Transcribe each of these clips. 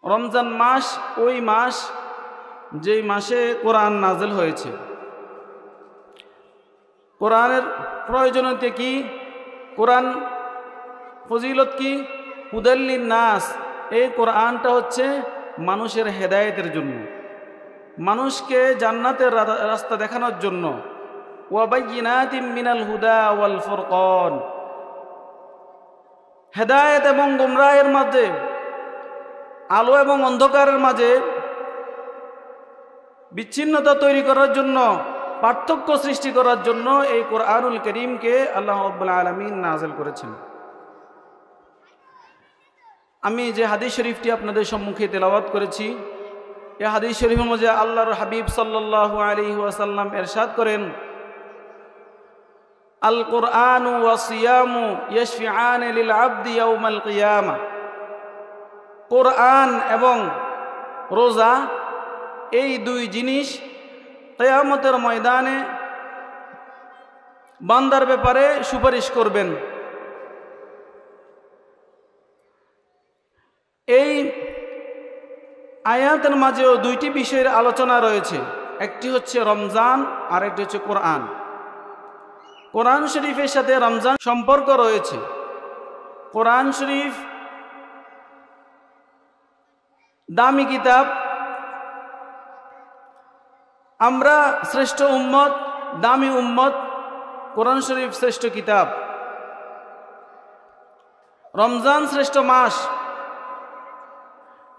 রমজান মাস ওই মাস যেই মাসে কোরআন নাজিল হয়েছে। কোরআনের প্রয়োজনীয়তা কি? কোরআন ফজিলত কি? হুদাল্লিন নাস, এই কোরআনটা হচ্ছে মানুষের হেদায়েতের জন্য, মানুষকে জান্নাতের রাস্তা দেখানোর জন্য। ওয়া বাইয়িনাতিম মিনাল হুদা ওয়াল ফুরকান, হেদায়েত এবং গুমরাহের মাঝে, আলো এবং অন্ধকারের মাঝে বিচ্ছিন্নতা তৈরি করার জন্য, পার্থক্য সৃষ্টি করার জন্য এই কোরআনুল কারীমকে আল্লাহ রাব্বুল আলামিন নাযিল করেছেন। আমি যে হাদিস শরীফটি আপনাদের সম্মুখে তেলাওয়াত করেছি, এই হাদিস শরীফের মধ্যে আল্লাহর হাবিব সাল্লাল্লাহু আলাইহি ওয়াসাল্লাম ইরশাদ করেন, আল কুরআনু ওয়া সিয়ামু ইয়াশফিআন লিল আবদি ইয়াউমাল কিয়ামা। কোরআন এবং রোজা এই দুই জিনিস কিয়ামতের ময়দানে বান্দার ব্যাপারে সুপারিশ করবেন। এই আয়াতের মাঝেও দুইটি বিষয়ের আলোচনা রয়েছে, একটি হচ্ছে রমজান আর একটি হচ্ছে কোরআন। কোরআন শরীফের সাথে রমজান সম্পর্ক রয়েছে। কোরআন শরীফ দামি কিতাব, আমরা শ্রেষ্ঠ উম্মত, দামি উম্মত, কোরআন শরীফ শ্রেষ্ঠ কিতাব। রমজান শ্রেষ্ঠ মাস,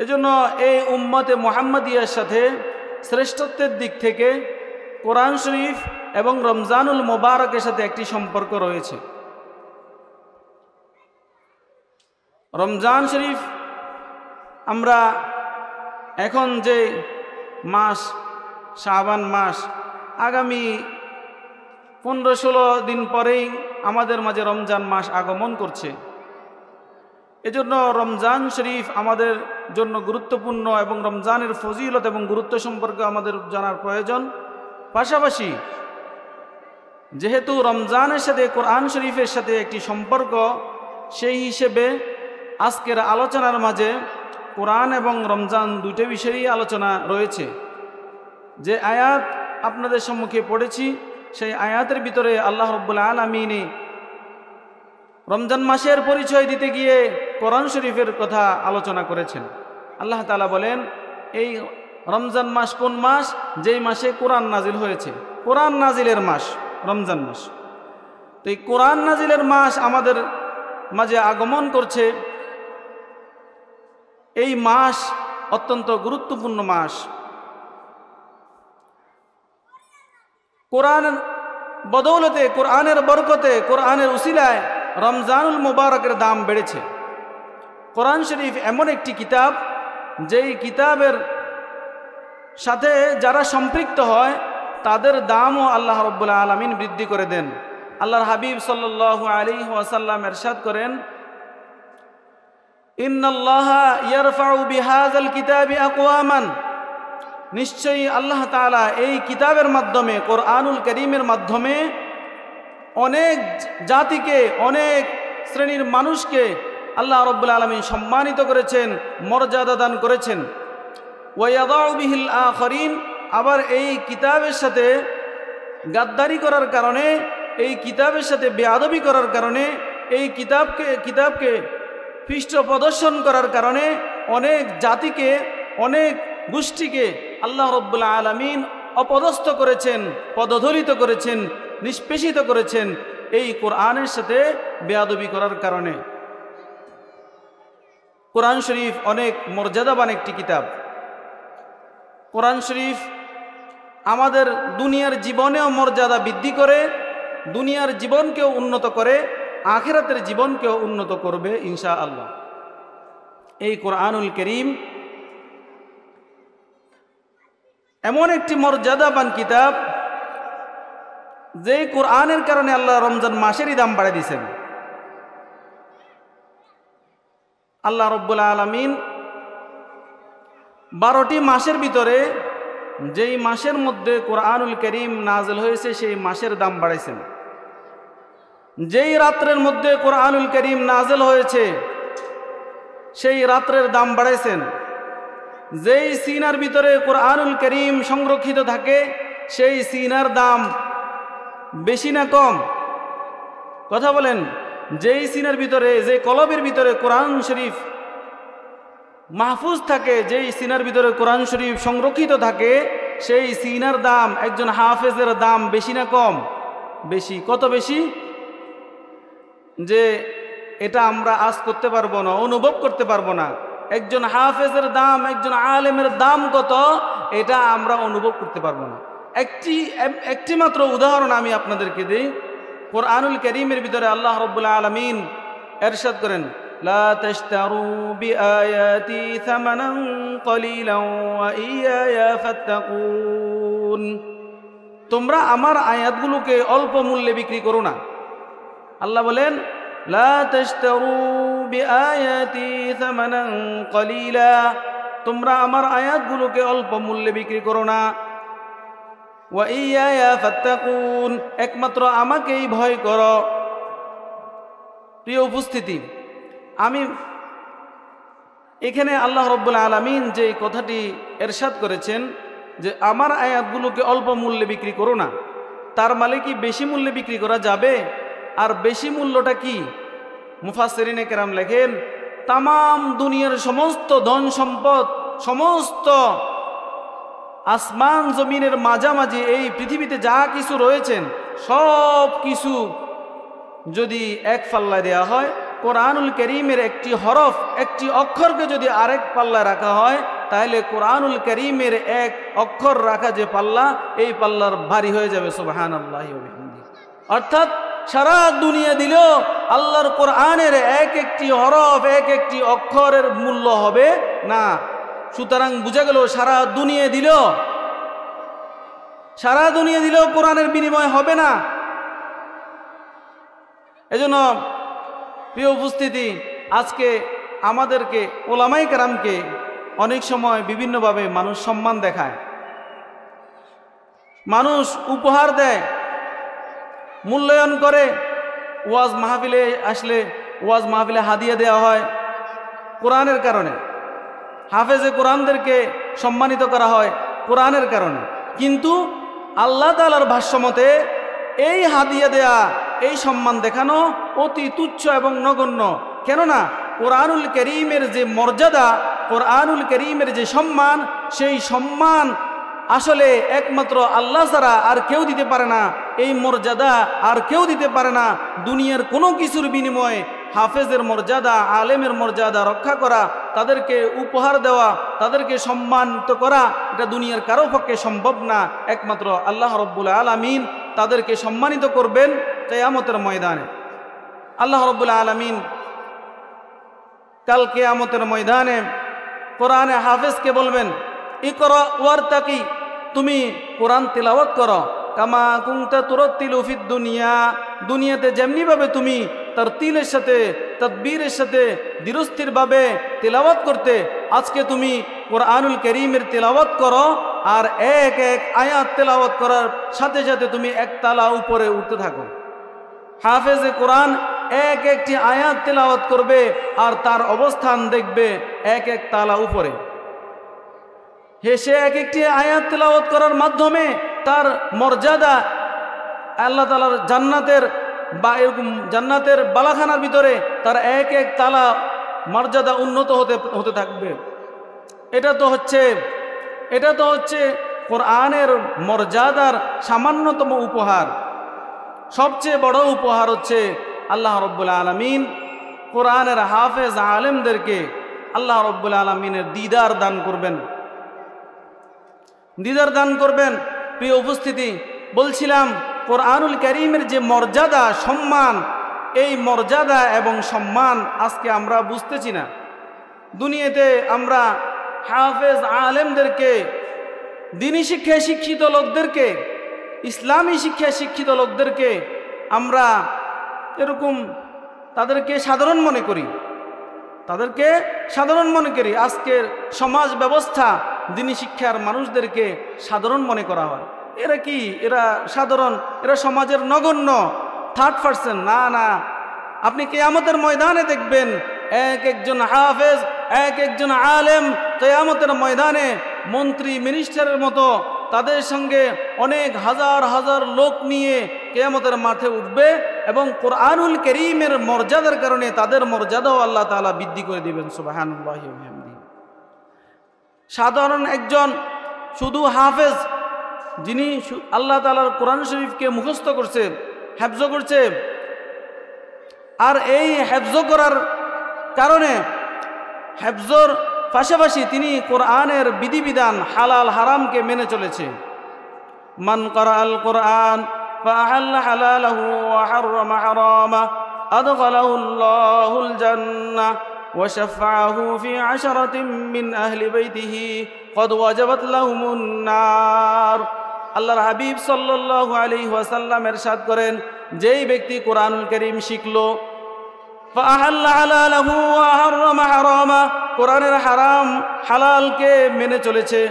এজন্য এই উম্মতে মুহাম্মাদিয়ার সাথে শ্রেষ্ঠত্বের দিক থেকে কোরআন শরীফ এবং রমজানুল মুবারকের সাথে একটি সম্পর্ক রয়েছে। রমজান শরীফ আমরা এখন যে মাস শাবান মাস, আগামী 15-16 দিন পরেই আমাদের মাঝে রমজান মাস আগমন করছে। এজন্য রমজান শরীফ আমাদের জন্য গুরুত্বপূর্ণ এবং রমজানের ফজিলত এবং গুরুত্ব সম্পর্কে আমাদের জানার প্রয়োজন। পাশাপাশি যেহেতু রমজানের সাথে কোরআন শরীফের সাথে একটি সম্পর্ক, সেই হিসেবে আজকের আলোচনার মাঝে কোরআন এবং রমজান দুটো বিষয়েরই আলোচনা রয়েছে। যে আয়াত আপনাদের সম্মুখে পড়েছি, সেই আয়াতের ভিতরে আল্লাহ রাব্বুল আলামিন রমজান মাসের পরিচয় দিতে গিয়ে কোরআন শরীফের কথা আলোচনা করেছেন। আল্লাহ তাআলা বলেন, এই রমজান মাস কোন মাস? যেই মাসে কোরআন নাজিল হয়েছে। কোরআন নাজিলের মাস রমজান মাস। তো এই কোরআন নাজিলের মাস আমাদের মাঝে আগমন করছে। এই মাস অত্যন্ত গুরুত্বপূর্ণ মাস। কোরআন বদৌলতে, কোরআনের বরকতে, কোরআনের উসিলায় রমজানুল মুবারকের দাম বেড়েছে। কোরআন শরীফ এমন একটি কিতাব, যেই কিতাবের সাথে যারা সম্পৃক্ত হয় তাদের দামও আল্লাহ রাব্বুল আলামিন বৃদ্ধি করে দেন। আল্লাহর হাবিব সাল্লাল্লাহু আলাইহি ওয়াসাল্লাম ইরশাদ করেন, ইন্নাল্লাহা ইয়ারফাউ বিহাযাল কিতাবি আকওয়ামান, নিশ্চয়ই আল্লাহ তাআলা এই কিতাবের মাধ্যমে, কোরআনুল কারীমের মাধ্যমে অনেক জাতিকে, অনেক শ্রেণীর মানুষকে আল্লাহ রাব্বুল আলামিন সম্মানিত করেছেন, মর্যাদা দান করেছেন। ওয়া ইয়াদাউ বিহিল আখারিন, আবার এই কিতাবের সাথে গাদ্দারি করার কারণে, এই কিতাবের সাথে বেয়াদবি করার কারণে, এই কিতাবকে পৃষ্ঠ প্রদর্শন করার কারণে অনেক জাতিকে, অনেক গোষ্ঠীকে আল্লাহ রাব্বুল আলামিন অপদস্থ করেছেন, পদধলিত করেছেন, নিষ্পেষিত করেছেন এই কোরআনের সাথে বেয়াদবি করার কারণে। কোরআন শরীফ অনেক মর্যাদাবান একটি কিতাব। কোরআন শরীফ আমাদের দুনিয়ার জীবনেও মর্যাদা বৃদ্ধি করে, দুনিয়ার জীবনকেও উন্নত করে, আখিরাতের জীবনকেও উন্নত করবে ইনশাআল্লাহ। এই কোরআনুল কারীম এমন একটি মর্যাদাবান কিতাব, যে কোরআনের কারণে আল্লাহ রমজান মাসেরই দাম বাড়িয়ে দিয়েছেন। আল্লাহ রাব্বুল আলামিন 12টি মাসের ভিতরে যেই মাসের মধ্যে কোরআনুল কারীম নাজিল হয়েছে, সেই মাসের দাম বাড়াইছেন। যেই রাত্রের মধ্যে কোরআনুল কারীম নাজিল হয়েছে, সেই রাত্রের দাম বাড়াইছেন। যেই সিনার ভিতরে কোরআনুল কারীম সংরক্ষিত থাকে সেই সিনার দাম বেশি না কম? কথা বলেন। যেই সিনার ভিতরে, যে কলবের ভিতরে কোরআন শরীফ মাহফুজ থাকে, যেই সিনার ভিতরে কোরআন শরীফ সংরক্ষিত থাকে, সেই সিনার দাম একজন হাফেজের দাম বেশি না কম? বেশি। কত বেশি? যে এটা আমরা আজ করতে পারবো না, অনুভব করতে পারবো না। একজন হাফেজের দাম, একজন আলেমের দাম কত, এটা আমরা অনুভব করতে পারবো না। একটি মাত্র উদাহরণ আমি আপনাদেরকে দিই। কোরআনুল কারীমের ভিতরে আল্লাহ রাব্বুল আলামিন ইরশাদ করেন, লা তাশতারু বিআয়াতি থামানান কলিলান ওয়া ইয়া ফাত্তাকুন। তোমরা আমার আয়াতগুলোকে অল্প মূল্যে বিক্রি করো না। আল্লাহ বলেন, লা তাশতারু বিআয়াতি থামানান কলিলা, তোমরা আমার আয়াতগুলোকে অল্প মূল্যে বিক্রি করো না। ওয়া ইয়া ফাত্তাকুন, একমাত্র আমাকেই ভয় করো। প্রিয় উপস্থিতি, আমি এখানে আল্লাহ রাব্বুল আলামিন যে কথাটি ইরশাদ করেছেন যে আমার আয়াতগুলোকে অল্প মূল্যে বিক্রি করো না, তার মানে কি বেশি মূল্যে বিক্রি করা যাবে? আর বেশি মূল্যটা কি? মুফাসসিরিনে কেরাম লেখেন, তামাম দুনিয়ার সমস্ত ধন সম্পদ, সমস্ত আসমান জমিনের মাঝামাঝি এই পৃথিবীতে যা কিছু রয়েছেন সব কিছু যদি এক পাল্লায় দেওয়া হয়, কোরআনুল কারীমের একটি হরফ, একটি অক্ষরকে যদি আরেক পাল্লায় রাখা হয়, তাহলে কোরআনুল কারীমের এক অক্ষর রাখা যে পাল্লা, এই পাল্লার ভারী হয়ে যাবে। সুবহানাল্লাহি ওয়া বিহামদিহি। অর্থাৎ সারা দুনিয়া দিলেও আল্লাহর কোরআনের এক একটি হরফ, এক একটি অক্ষরের মূল্য হবে না। সুতরাং বুঝা গেল, সারা দুনিয়া দিলেও কোরআনের বিনিময় হবে না। এজন্য প্রিয় উপস্থিতি, আজকে আমাদেরকে ওলামায়ে কেরামকে অনেক সময় বিভিন্নভাবে মানুষ সম্মান দেখায়, মানুষ উপহার দেয়, মূল্যায়ন করে। ওয়াজ মাহফিলে আসলে ওয়াজ মাহফিলে হাদিয়া দেওয়া হয় কোরআনের কারণে, হাফেজে কোরআনদেরকে সম্মানিত করা হয় কোরআনের কারণে। কিন্তু আল্লাহ তাআলার ভাষ্যমতে এই হাদিয়া দেয়া, এই সম্মান দেখানো অতি তুচ্ছ এবং নগণ্য। কেননা কোরআনুল কারীমের যে মর্যাদা, কোরআনুল কারীমের যে সম্মান, সেই সম্মান আসলে একমাত্র আল্লাহ ছাড়া আর কেউ দিতে পারে না। এই মর্যাদা আর কেউ দিতে পারে না। দুনিয়ার কোনো কিছুর বিনিময়ে হাফেজের মর্যাদা, আলেমের মর্যাদা রক্ষা করা, তাদেরকে উপহার দেওয়া, তাদেরকে সম্মানিত করা, এটা দুনিয়ার কারো পক্ষে সম্ভব না। একমাত্র আল্লাহ রাব্বুল আলামিন তাদেরকে সম্মানিত করবেন কিয়ামতের ময়দানে। আল্লাহ রাব্বুল আলামিন কাল কিয়ামতের ময়দানে কোরআনে হাফেজকে বলবেন, ইকরা ওয়ারতাকি, তুমি কোরআন তিলাওয়াত করো, কামা কুনতা তুরাত্তিলু ফিদ দুনিয়া, দুনিয়াতে যেমনিভাবে তুমি তারতিলের সাথে, তাদবীরের সাথে ধীরস্থিরভাবে তিলাওয়াত করতে, আজকে তুমি কোরআনুল কারীমের তিলাওয়াত করো। আর এক এক আয়াত তিলাওয়াত করার সাথে সাথে তুমি এক তালা উপরে উঠতে থাকো। হাফেজে কোরআন এক একটি আয়াত তিলাওয়াত করবে আর তার অবস্থান দেখবে এক এক তালা উপরে। সে এক একটি আয়াত তিলাওয়াত করার মাধ্যমে তার মর্যাদা আল্লাহ তাআলার জান্নাতের বা এরকম জান্নাতের বালাখানার ভিতরে তার এক এক তালা মর্যাদা উন্নত হতে থাকবে। এটা তো হচ্ছে কোরআনের মর্যাদার সামান্যতম উপহার। সবচেয়ে বড় উপহার হচ্ছে আল্লাহ রাব্বুল আলামিন কোরআনের হাফেজ আলেমদেরকে আল্লাহ রাব্বুল আলামিনের দিদার দান করবেন। প্রিয় উপস্থিতি, বলছিলাম কোরআনুল কারীমের যে মর্যাদা, সম্মান, এই মর্যাদা এবং সম্মান আজকে আমরা বুঝতেছি না। দুনিয়াতে আমরা হাফেজ আলেমদেরকে, দ্বীনি শিক্ষায় শিক্ষিত লোকদেরকে, ইসলামী শিক্ষায় শিক্ষিত লোকদেরকে আমরা এরকম তাদেরকে সাধারণ মনে করি। আজকের সমাজ ব্যবস্থা দ্বীনি শিক্ষার মানুষদেরকে সাধারণ মনে করা হয়। এরা কি? এরা সাধারণ, এরা সমাজের নগণ্য, 3rd পার্সন। না, আপনি কিয়ামতের ময়দানে দেখবেন এক একজন হাফেজ, এক একজন আলেম কিয়ামতের ময়দানে মন্ত্রী মিনিস্টারের মতো তাদের সঙ্গে অনেক হাজার হাজার লোক নিয়ে কিয়ামতের মাঠে উঠবে এবং কোরআনুল কারীমের মর্যাদার কারণে তাদের মর্যাদাও আল্লাহ তাআলা বৃদ্ধি করে দিবেন। সুবহানাল্লাহি ওয়া বিহামদিহি। সাধারণ একজন শুধু হাফেজ, যিনি আল্লাহ তাআলার কোরআন শরীফকে মুখস্থ করছে, হেফজ করছে, আর এই হেফজ করার কারণে হেফজর পাশাপাশি তিনি কোরআনের বিধিবিধান হালাল হারামকে মেনে চলেছে। মান ক্বারাআল কোরআন ফাআহাল্লা হালালাহু ওয়া হাররামা হারামা আদখালাহুল্লাহুল জান্নাহ ওয়া শাফাআহু ফি আশরাতিন মিন আহলি বাইতিহি ক্বাদ ওয়াজাবাত লাহুমুন নার। আল্লাহর হাবিব সাল্লাল্লাহু আলাইহি ওয়াসাল্লাম ইরশাদ করেন, যেই ব্যক্তি কোরআনুল কারীম শিখলো, ফাআহাল্লা হালালাহু ওয়া হাররামা হারামা, কোরআনের হারাম হালালকে মেনে চলেছে,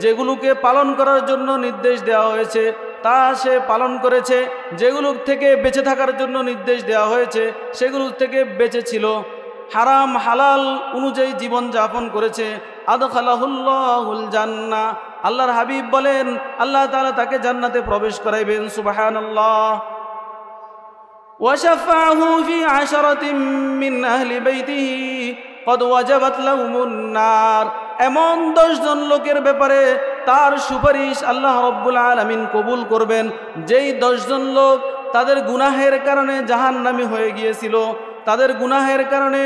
যেগুলোকে পালন করার জন্য নির্দেশ দেওয়া হয়েছে তা সে পালন করেছে, যেগুলো থেকে বেঁচে থাকার জন্য নির্দেশ দেওয়া হয়েছে সেগুলো থেকে বেঁচে ছিল, হারাম হালাল অনুযায়ী জীবন যাপন করেছে, আদখালাহুল্লাহুল জান্নাহ, আল্লাহর হাবিব বলেন আল্লাহ তাআলা তাকে জান্নাতে প্রবেশ করাইবেন। সুবহানাল্লাহ। ওয়া শাফাআহু ফি আশরাতিন মিন আহলি বাইতিহি ক্বাদ ওয়াজাবাত লাহুমুন নার। এমন 10 জন লোকের ব্যাপারে তার সুপারিশ আল্লাহ রাব্বুল আলামিন কবুল করবেন, যেই 10 জন লোক তাদের গুনাহের কারণে জাহান্নামী হয়ে গিয়েছিল, তাদের গুনাহের কারণে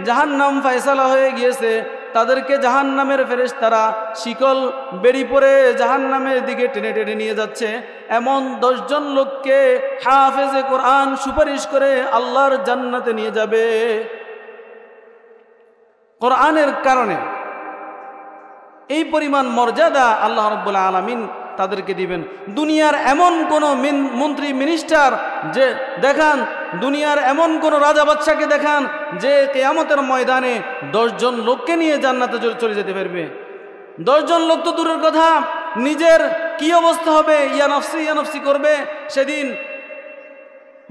জাহান্নাম ফয়সালা হয়ে গিয়েছে, তাদেরকে জাহান্নামের ফেরেশতারা শিকল বেড়ি পরে জাহান্নামের দিকে টেনে টেনে নিয়ে যাচ্ছে। এমন 10 জন লোককে হাফেজে কোরআন সুপারিশ করে আল্লাহর জান্নাতে নিয়ে যাবে কোরআনের কারণে। এই পরিমাণ মর্যাদা আল্লাহ রাব্বুল আলামিন তাদেরকে দিবেন। দুনিয়ার এমন কোন মন্ত্রী মিনিস্টার যে দেখান, দুনিয়ার এমন কোন রাজা বাদশাকে দেখান যে কিয়ামতের ময়দানে 10 জন লোককে নিয়ে জান্নাতে চলে যেতে পারবে। 10 জন লোক তো দূরের কথা, নিজের কি অবস্থা হবে, ইয়া নফসি করবে। সেদিন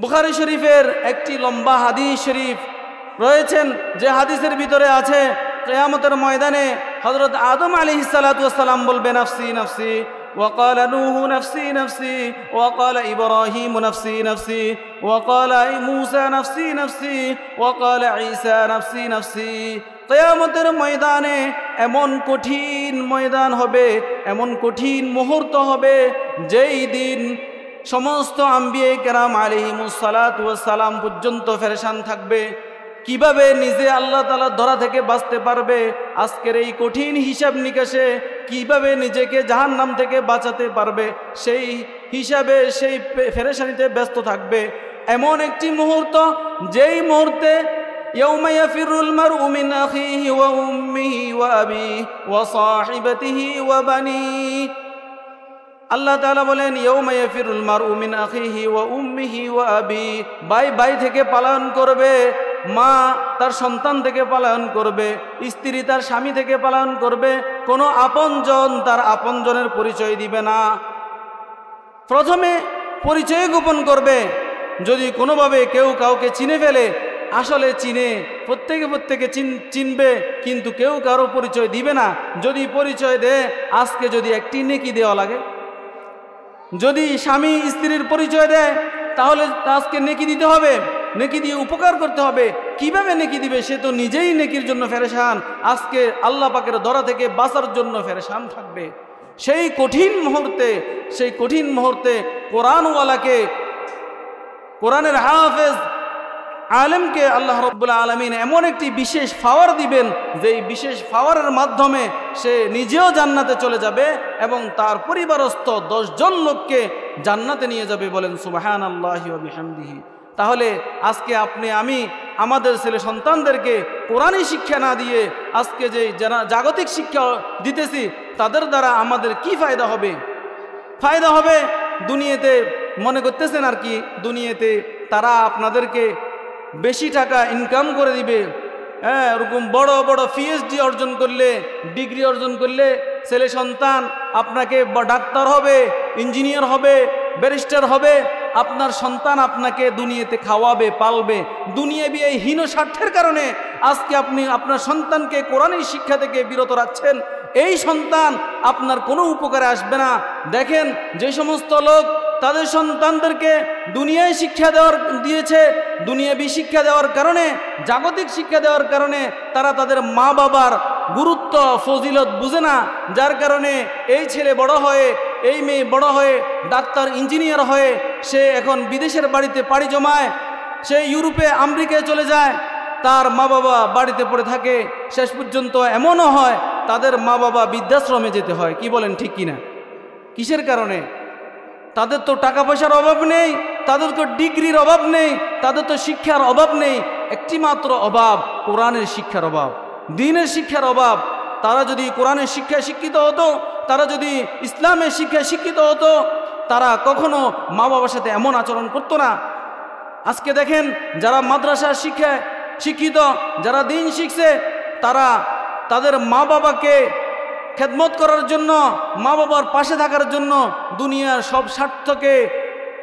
বুখারী শরীফের একটি লম্বা হাদিস শরীফ রয়েছেন, যে হাদিসের ভিতরে আছে কিয়ামতের ময়দানে হযরত আদম আলাইহিস সালাতু ওয়াস সালাম বলবে নাফসি নাফসি, وقال نوح نفسي نفسي وقال إبراهيم نفسي نفسي وقال موسى نفسي نفسي وقال عيسى نفسي نفسي। কিয়ামতের ময়দানে এমন কঠিন ময়দান হবে, এমন কঠিন মুহূর্ত হবে, যেই দিন সমস্ত আম্বিয়া কেরাম আলাইহিমুস সালাতু ওয়াস সালাম পর্যন্ত পেরেশান থাকবে। কিভাবে নিজে আল্লাহ তাআলার ধরা থেকে বাঁচতে পারবে, আজকের এই কঠিন হিসাব নিকাশে কিভাবে নিজেকে জাহান্নাম থেকে বাঁচাতে পারবে, সেই হিসাবে সেই পেরেশানিতে ব্যস্ত থাকবে। এমন একটি মুহূর্ত, যেই মুহূর্তে ইয়াউমা ইয়াফিরুল মারউ মিন আখিহি ওয়া উম্মিহি ওয়া আবিহি ওয়া সাহিবাতিহি ওয়া বানিহি। আল্লাহ তাআলা বলেন ইয়াউমা ইয়াফিরুল মারউ মিন আখিহি ওয়া উম্মিহি ওয়া আবিহি, ভাই থেকে পালন করবে, মা তার সন্তান থেকে পালন করবে, স্ত্রী তার স্বামী থেকে পালন করবে, কোনো আপনজন তার আপনজনের পরিচয় দিবে না। প্রথমে পরিচয় গোপন করবে, যদি কোনোভাবে কেউ কাউকে চিনে ফেলে, আসলে চিনে, প্রত্যেকে চিনবে, কিন্তু কেউ কারো পরিচয় দিবে না। যদি পরিচয় দেয়, আজকে যদি একটি নেকি দেওয়া লাগে, যদি স্বামী স্ত্রীর পরিচয় দেয়, তাহলে আজকে নেকি দিতে হবে, নেকি দিয়ে উপকার করতে হবে। কিভাবে নেকি দিবে, সে তো নিজেই নেকির জন্য পেরেশান, আজকে আল্লাহ পাকের ধরা থেকে বাঁচার জন্য পেরেশান থাকবে। সেই কঠিন মুহূর্তে কোরআনওয়ালাকে, কোরআনের হাফেজ আলেমকে আল্লাহ রাব্বুল আলামিন এমন একটি বিশেষ পাওয়ার দিবেন, যেই বিশেষ পাওয়ারের মাধ্যমে সে নিজেও জান্নাতে চলে যাবে এবং তার পরিবারস্থ 10 জন লোককে জান্নাতে নিয়ে যাবে। বলেন সুবহানাল্লাহি ওয়া বিহামদিহি। তাহলে আজকে আপনি আমি আমাদের ছেলে সন্তানদেরকে কোরআনী শিক্ষা না দিয়ে আজকে যে জাগতিক শিক্ষা দিতেছি, তাদের দ্বারা আমাদের কি ফায়দা হবে? ফায়দা হবে দুনিয়াতে, মনে করতেছেন আর কি, দুনিয়াতে তারা আপনাদেরকে বেশি টাকা ইনকাম করে দিবে। হ্যাঁ, এরকম বড় বড় পিএইচডি অর্জন করলে, ডিগ্রি অর্জন করলে ছেলে সন্তান আপনাকে ডাক্তার হবে, ইঞ্জিনিয়ার হবে, ব্যারিস্টার হবে, আপনার সন্তান আপনাকে দুনিয়াতে খাওয়াবে, পালবে। দুনিয়াবি এই হীন স্বার্থের কারণে আজকে আপনি আপনার সন্তানকে কোরআনের শিক্ষা থেকে বিরত রাখছেন, এই সন্তান আপনার কোনো উপকারে আসবে না। দেখেন যে সমস্ত লোক তাদের সন্তানদেরকে দুনিয়ায় শিক্ষা দিয়েছে, দুনিয়াবী শিক্ষা দেওয়ার কারণে, জাগতিক শিক্ষা দেওয়ার কারণে তারা তাদের মা বাবার গুরুত্ব ফজিলত বুঝে না, যার কারণে এই ছেলে বড় হয়ে, এই মেয়ে বড় হয়ে ডাক্তার ইঞ্জিনিয়ার হয়ে সে এখন বিদেশের বাড়িতে পাড়ি জমায়, সে ইউরোপে আমেরিকায় চলে যায়, তার মা বাবা বাড়িতে পড়ে থাকে। শেষ পর্যন্ত এমনও হয় তাদের মা বাবা বৃদ্ধাশ্রমে যেতে হয়। কি বলেন, ঠিক কিনা? কিসের কারণে? তাদের তো টাকা পয়সার অভাব নেই, তাদের তো ডিগ্রির অভাব নেই, তাদের তো শিক্ষার অভাব নেই, একটি মাত্র অভাব কোরআনের শিক্ষার অভাব, দ্বীনের শিক্ষার অভাব। তারা যদি কোরআনের শিক্ষায় শিক্ষিত হতো, তারা যদি ইসলামের শিক্ষায় শিক্ষিত হতো, তারা কখনো মা বাবার সাথে এমন আচরণ করতো না। আজকে দেখেন যারা মাদ্রাসার শিক্ষায় শিক্ষিত, যারা দ্বীন শিখছে, তারা তাদের মা বাবাকে খেদমত করার জন্য, মা বাবার পাশে থাকার জন্য দুনিয়ার সব স্বার্থকে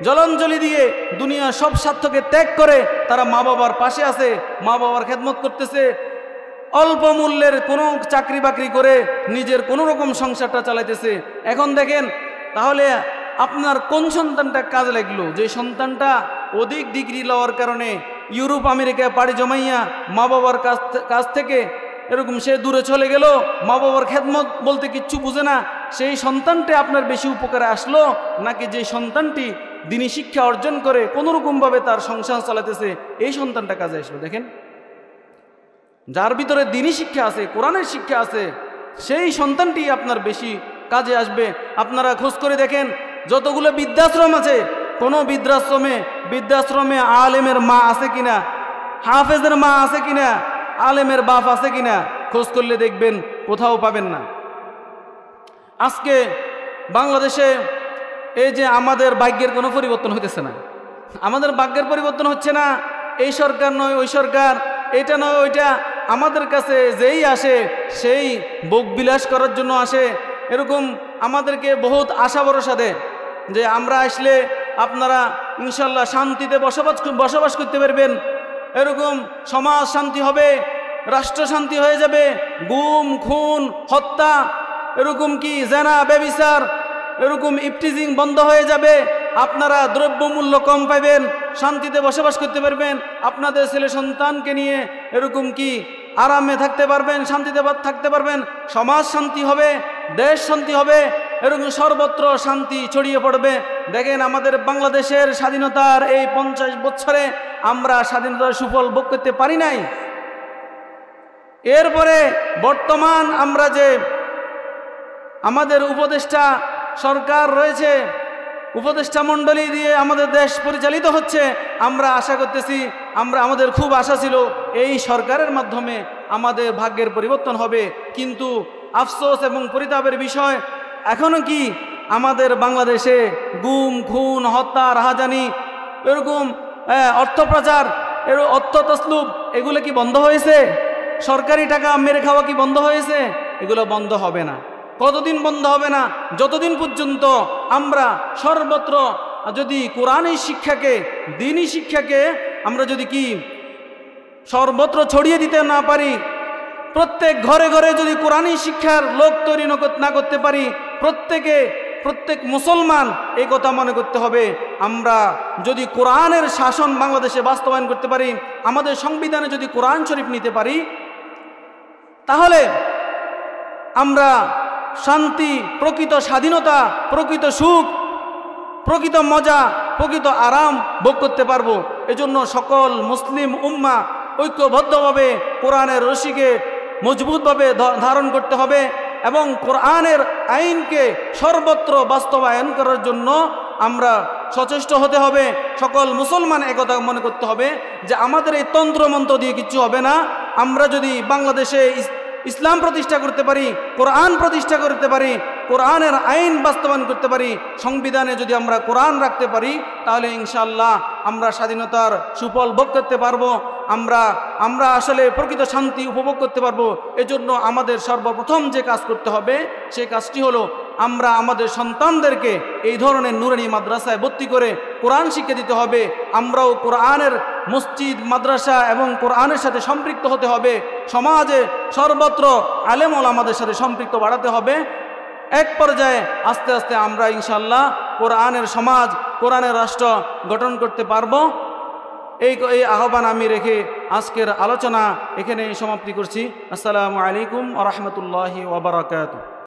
জলাঞ্জলি দিয়ে, দুনিয়ার সব স্বার্থকে ত্যাগ করে তারা মা বাবার পাশে আছে, মা বাবার খেদমত করতেছে। অল্প মূল্যের কোনো চাকরি বাকরি করে নিজের কোনো রকম সংসারটা চালাইতেছে। এখন দেখেন তাহলে আপনার কোন সন্তানটা কাজে লাগলো? যে সন্তানটা অধিক ডিগ্রি লওয়ার কারণে ইউরোপ আমেরিকায় পাড়ি জমাইয়া মা বাবার কাছ থেকে এরকম সে দূরে চলে গেল, মা বাবার খেদমত বলতে কিচ্ছু বুঝে না, সেই সন্তানটি আপনার বেশি উপকারে আসলো, নাকি যে সন্তানটি দ্বীনি শিক্ষা অর্জন করে কোনোরকমভাবে তার সংসার চালাতেছে এই সন্তানটা কাজে আসলো? দেখেন যার ভিতরে দ্বীনি শিক্ষা আছে, কোরআনের শিক্ষা আছে, সেই সন্তানটি আপনার বেশি কাজে আসবে। আপনারা খোঁজ করে দেখেন যতগুলো বৃদ্ধাশ্রম আছে, কোনো বৃদ্ধাশ্রমে আলেমের মা আছে কিনা, হাফেজের মা আছে কিনা, আলেমের বাপ আছে কিনা, খোঁজ করলে দেখবেন কোথাও পাবেন না। আজকে বাংলাদেশে এই যে আমাদের ভাগ্যের কোনো পরিবর্তন হইতেছে না, আমাদের ভাগ্যের পরিবর্তন হচ্ছে না। এই সরকার নয় ওই সরকার, এটা নয় ওইটা, আমাদের কাছে যেই আসে সেই ভোগ বিলাস করার জন্য আসে। এরকম আমাদেরকে বহুত আশা ভরসা দেয় যে আমরা আসলে আপনারা ইনশাল্লাহ শান্তিতে বসবাস করতে পারবেন, এরকম সমাজ শান্তি হবে, রাষ্ট্র শান্তি হয়ে যাবে, গুম খুন হত্যা, এরকম কি জেনা ব্যভিচার, এরকম ইফটিজিং বন্ধ হয়ে যাবে, আপনারা দ্রব্যমূল্য কম পাবেন, শান্তিতে বসবাস করতে পারবেন, আপনাদের ছেলে সন্তানকে নিয়ে এরকম কি আরামে থাকতে পারবেন, শান্তিতে থাকতে পারবেন, সমাজ শান্তি হবে, দেশ শান্তি হবে, এরকম সর্বত্র শান্তি ছড়িয়ে পড়বে। দেখেন আমাদের বাংলাদেশের স্বাধীনতার এই 50 বছরে আমরা স্বাধীনতার সুফল ভোগ করতে পারি নাই। এরপরে বর্তমান আমরা যে আমাদের উপদেষ্টা সরকার রয়েছে, উপদেষ্টা মণ্ডলী দিয়ে আমাদের দেশ পরিচালিত হচ্ছে, আমরা আশা করতেছি, আমাদের খুব আশা ছিল এই সরকারের মাধ্যমে আমাদের ভাগ্যের পরিবর্তন হবে। কিন্তু আফসোস এবং পরিতাপের বিষয়, এখনো কি আমাদের বাংলাদেশে গুম খুন হত্যা রাহাজানি, এরকম অর্থ পাচার, অর্থ তসলুব, এগুলো কি বন্ধ হয়েছে? সরকারি টাকা মেরে খাওয়া কি বন্ধ হয়েছে? এগুলো বন্ধ হবে না। কতদিন বন্ধ হবে না? যতদিন পর্যন্ত আমরা সর্বত্র যদি কোরআনের শিক্ষাকে, দ্বীনি শিক্ষাকে আমরা যদি কি সর্বত্র ছড়িয়ে দিতে না পারি, প্রত্যেক ঘরে ঘরে যদি কোরআনী শিক্ষার লোক তৈরি না করতে পারি, প্রত্যেক মুসলমান এই কথা মনে করতে হবে, আমরা যদি কোরআনের শাসন বাংলাদেশে বাস্তবায়ন করতে পারি, আমাদের সংবিধানে যদি কোরআন শরীফ নিতে পারি, তাহলে আমরা শান্তি, প্রকৃত স্বাধীনতা, প্রকৃত সুখ, প্রকৃত মজা, প্রকৃত আরাম ভোগ করতে পারবো। এজন্য সকল মুসলিম উম্মাহ ঐক্যবদ্ধভাবে কোরআনের রশিকে মজবুতভাবে ধারণ করতে হবে এবং কোরআনের আইনকে সর্বত্র বাস্তবায়ন করার জন্য আমরা সচেষ্ট হতে হবে। সকল মুসলমান একথা মনে করতে হবে যে আমাদের এই তন্ত্রমন্ত্র দিয়ে কিচ্ছু হবে না। আমরা যদি বাংলাদেশে ইসলাম প্রতিষ্ঠা করতে পারি, কোরআন প্রতিষ্ঠা করতে পারি, কোরআনের আইন বাস্তবায়ন করতে পারি, সংবিধানে যদি আমরা কোরআন রাখতে পারি, তাহলে ইনশাআল্লাহ আমরা স্বাধীনতার সুফল ভোগ করতে পারবো, আমরা আসলে প্রকৃত শান্তি উপভোগ করতে পারবো। এজন্য আমাদের সর্বপ্রথম যে কাজ করতে হবে সেই কাজটি হলো আমরা আমাদের সন্তানদেরকে এই ধরনের নুরানি মাদ্রাসায় ভর্তি করে কোরআন শিক্ষা দিতে হবে। আমরাও কোরআনের মসজিদ মাদ্রাসা এবং কোরআনের সাথে সম্পৃক্ত হতে হবে। সমাজে সর্বত্র আলেম ওলামাদের সাথে সম্পৃক্ত বাড়াতে হবে। এক পর্যায়ে আস্তে আস্তে আমরা ইনশাআল্লাহ কোরআনের সমাজ, কোরআনের রাষ্ট্র গঠন করতে পারবো। এই আহ্বান আমি রেখে আজকের আলোচনা এখানে সমাপ্তি করছি। আসসালামু আলাইকুম ওয়া রাহমাতুল্লাহি ওয়া বারাকাতুহু।